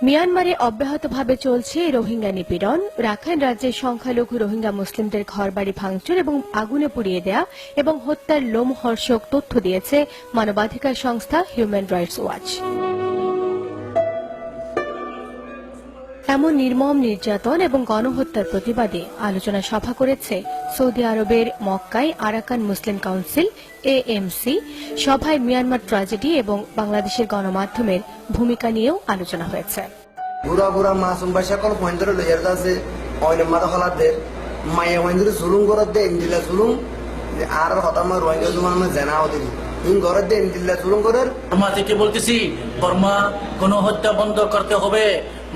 মিয়ানমারে অব্যাহতভাবে চলছে রোহিঙ্গা নিপীড়ন। রাখাইন রাজ্যের সংখ্যালঘু রোহিঙ্গা মুসলিমদের ঘরবাড়ি ভাঙচুর এবং আগুনে পুড়িয়ে দেয়া এবং হত্যার লোমহর্ষক তথ্য দিয়েছে মানবাধিকার সংস্থা হিউম্যান রাইটস ওয়াচ। এমন নির্মম নির্যাতন এবং গণহত্যার প্রতিবাদে আলোচনা সভা করেছে সৌদি আরবের মক্কায় আরাকান মুসলিম কাউন্সিল AMC। সভায় মিয়ানমার ট্র্যাজেডি এবং বাংলাদেশের গণমাধ্যমের ভূমিকা নিয়েও আলোচনা হয়েছে। বুড়া বুড়া মাসুম ভাই সকল পয়েন্টরে লইয়ার আছে অইলে মাথা হলাদের মায়ে পয়েন্টরে জুলুম করার দে ইন্দিলা জুলুম আর হতামা রোহিঙ্গা জুমান আমরা জানাও দিই ইন ঘরের দে ইন্দিলা জুলুম করার। বর্মা থেকে বলতেছি, বর্মা কোনো হত্যা বন্ধ করতে হবে।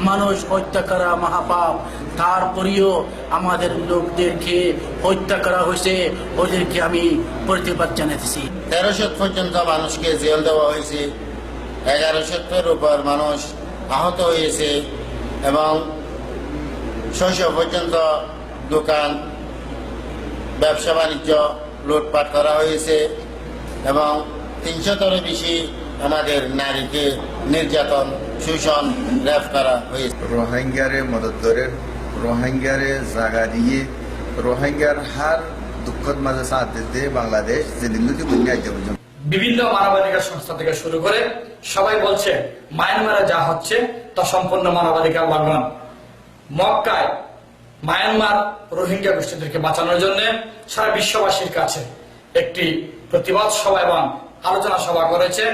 মানুষ হত্যা করা মহাপাপ, তারপরেও আমাদের লোকদেরকে হত্যা করা হয়েছে, ওদেরকে আমি প্রতিবাদ জানাতেছি। 1300 পর্যন্ত মানুষকে জেল দেওয়া হয়েছে, 1100-এর উপর মানুষ আহত হয়েছে এবং 600 পর্যন্ত দোকান ব্যবসা বাণিজ্য লুটপাট করা হয়েছে এবং 300-এরও বেশি আমাদের নারীকে নির্যাতন, শোষণ, রেপ করা হয়েছে। রোহিঙ্গারে মদত করে, রোহিঙ্গারে জায়গা দিয়ে, রোহিঙ্গার হার দুঃখদ মাঝে সাথ দিতে বাংলাদেশ যেদিন বিভিন্ন মানবাধিকার সংস্থা থেকে শুরু করে সবাই বলছে মায়ানমারে যা হচ্ছে তা সম্পূর্ণ মানবাধিকার লঙ্ঘন। মক্কায় মায়ানমার রোহিঙ্গা গোষ্ঠীদেরকে বাঁচানোর জন্য সারা বিশ্ববাসীর কাছে একটি প্রতিবাদ সভা এবং আলোচনা সভা করেছে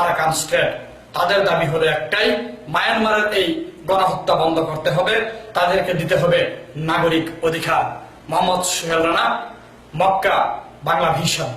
আরাকান স্টেট। তাদের দাবি হলো একটাই, মায়ানমারের এই গণহত্যা বন্ধ করতে হবে, তাদেরকে দিতে হবে নাগরিক অধিকার। মোহাম্মদ সোহেল রানা, মক্কা, বাংলা ভিশন।